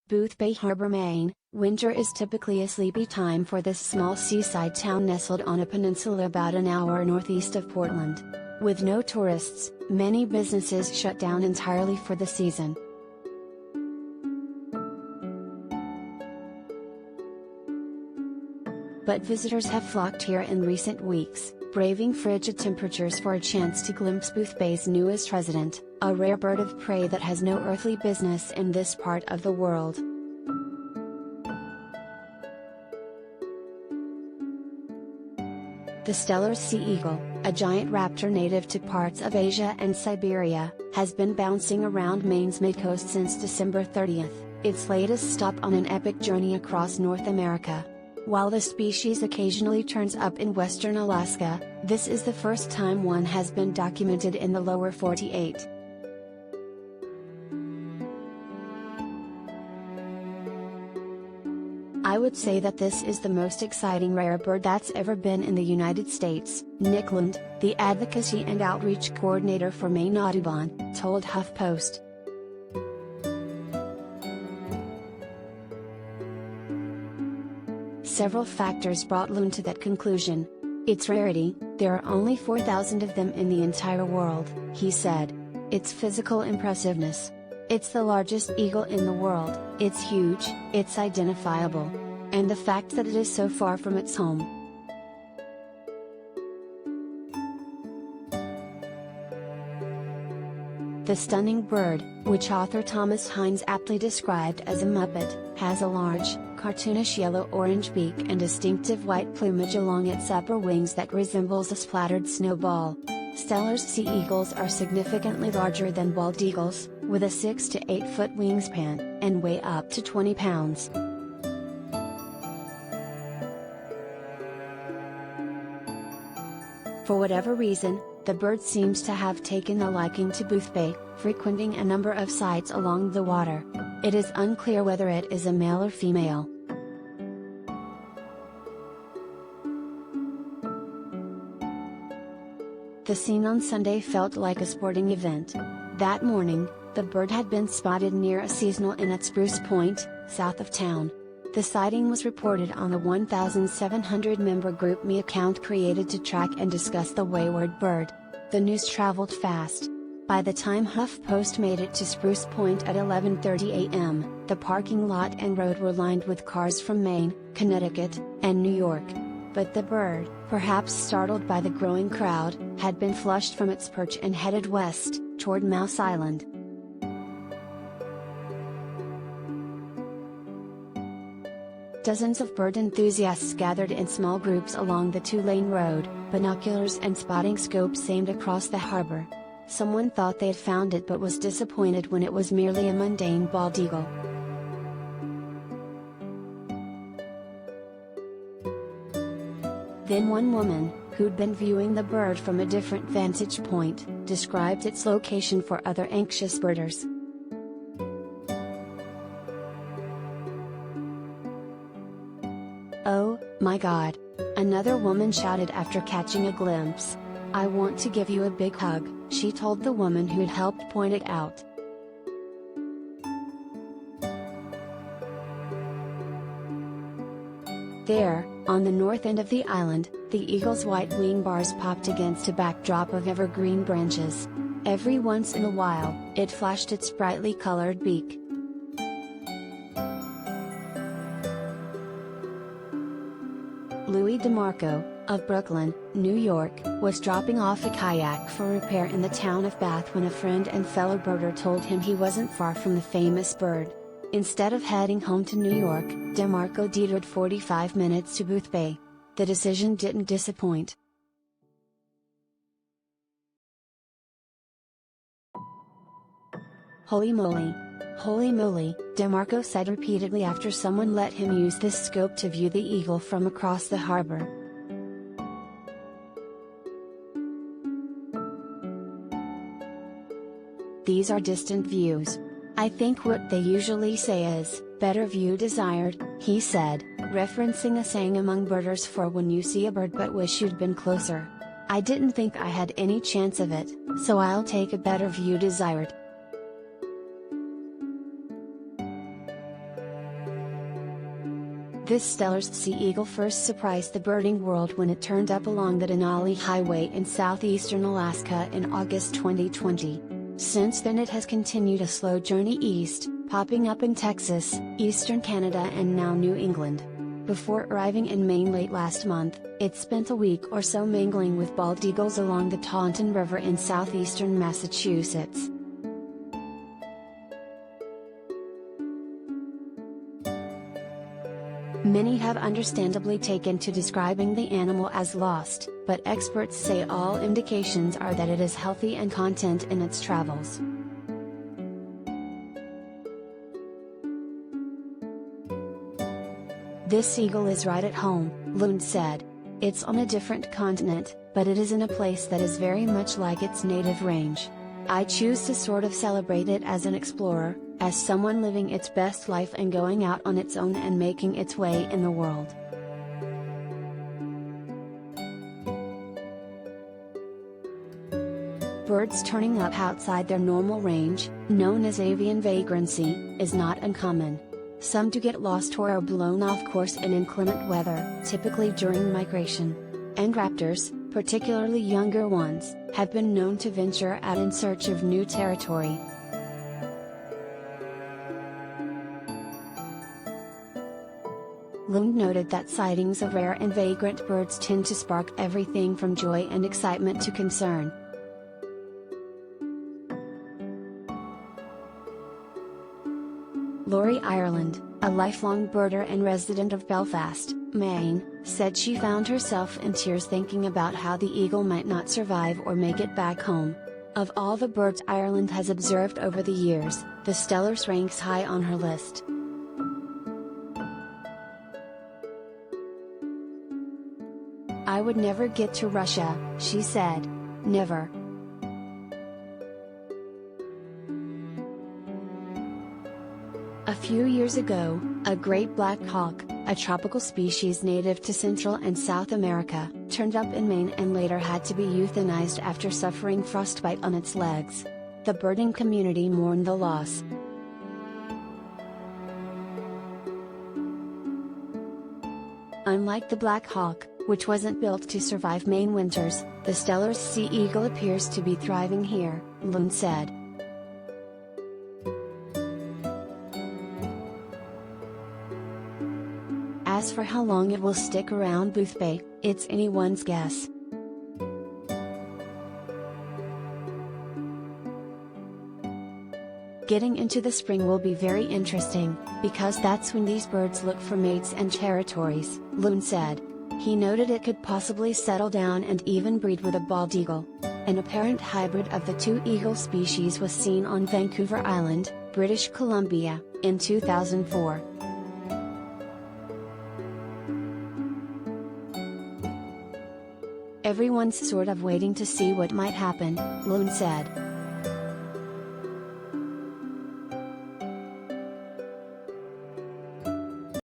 Boothbay Harbor, Maine. Winter is typically a sleepy time for this small seaside town nestled on a peninsula about an hour northeast of Portland. With no tourists, many businesses shut down entirely for the season. But visitors have flocked here in recent weeks, braving frigid temperatures for a chance to glimpse Boothbay's newest resident, a rare bird of prey that has no earthly business in this part of the world. The Steller sea eagle, a giant raptor native to parts of Asia and Siberia, has been bouncing around Maine's mid-coast since December 30th, its latest stop on an epic journey across North America. While the species occasionally turns up in western Alaska, this is the first time one has been documented in the lower 48. I would say that this is the most exciting rare bird that's ever been in the United States, Nick Lund, the Advocacy and Outreach Coordinator for Maine Audubon, told HuffPost. Several factors brought Lund to that conclusion. Its rarity, there are only 4,000 of them in the entire world, he said. Its physical impressiveness. It's the largest eagle in the world, it's huge, it's identifiable. And the fact that it is so far from its home. The stunning bird, which author Thomas Hines aptly described as a muppet, has a large, cartoonish yellow-orange beak and distinctive white plumage along its upper wings that resembles a splattered snowball. Steller's sea eagles are significantly larger than bald eagles, with a 6 to 8 foot wingspan, and weigh up to 20 pounds. For whatever reason, the bird seems to have taken a liking to Boothbay, frequenting a number of sites along the water. It is unclear whether it is a male or female. The scene on Sunday felt like a sporting event. That morning, the bird had been spotted near a seasonal inn at Spruce Point, south of town. The sighting was reported on the 1,700-member GroupMe account created to track and discuss the wayward bird. The news traveled fast. By the time HuffPost made it to Spruce Point at 11:30 a.m., the parking lot and road were lined with cars from Maine, Connecticut, and New York. But the bird, perhaps startled by the growing crowd, had been flushed from its perch and headed west, toward Mouse Island. Dozens of bird enthusiasts gathered in small groups along the two-lane road, binoculars and spotting scopes aimed across the harbor. Someone thought they had found it but was disappointed when it was merely a mundane bald eagle. Then one woman, who'd been viewing the bird from a different vantage point, described its location for other anxious birders. "Oh, my God!" another woman shouted after catching a glimpse. "I want to give you a big hug," she told the woman who'd helped point it out. There, on the north end of the island, the eagle's white wing bars popped against a backdrop of evergreen branches. Every once in a while, it flashed its brightly colored beak. Louis DeMarco, of Brooklyn, New York, was dropping off a kayak for repair in the town of Bath when a friend and fellow birder told him he wasn't far from the famous bird. Instead of heading home to New York, DeMarco detoured 45 minutes to Boothbay. The decision didn't disappoint. "Holy moly! Holy moly!" DeMarco said repeatedly after someone let him use this scope to view the eagle from across the harbor. "These are distant views. I think what they usually say is, 'better view desired,'" he said, referencing a saying among birders for when you see a bird but wish you'd been closer. "I didn't think I had any chance of it, so I'll take a better view desired." This Steller's sea eagle first surprised the birding world when it turned up along the Denali Highway in southeastern Alaska in August 2020. Since then it has continued a slow journey east, popping up in Texas, eastern Canada and now New England. Before arriving in Maine late last month, it spent a week or so mingling with bald eagles along the Taunton River in southeastern Massachusetts. Many have understandably taken to describing the animal as lost, but experts say all indications are that it is healthy and content in its travels. This eagle is right at home, Lund said. It's on a different continent, but it is in a place that is very much like its native range. I choose to sort of celebrate it as an explorer, as someone living its best life and going out on its own and making its way in the world. Birds turning up outside their normal range, known as avian vagrancy, is not uncommon. Some do get lost or are blown off course in inclement weather, typically during migration. And raptors, particularly younger ones, have been known to venture out in search of new territory. Lund noted that sightings of rare and vagrant birds tend to spark everything from joy and excitement to concern. Laurie Ireland, a lifelong birder and resident of Belfast, Maine, said she found herself in tears thinking about how the eagle might not survive or make it back home. Of all the birds Ireland has observed over the years, the Steller's ranks high on her list. I would never get to Russia, she said. Never. A few years ago, a great black hawk, a tropical species native to Central and South America, turned up in Maine and later had to be euthanized after suffering frostbite on its legs. The birding community mourned the loss. Unlike the black hawk, which wasn't built to survive Maine winters, the Steller's sea eagle appears to be thriving here, Lund said. As for how long it will stick around Boothbay, it's anyone's guess. Getting into the spring will be very interesting, because that's when these birds look for mates and territories, Lund said. He noted it could possibly settle down and even breed with a bald eagle. An apparent hybrid of the two eagle species was seen on Vancouver Island, British Columbia, in 2004. Everyone's sort of waiting to see what might happen, Lund said.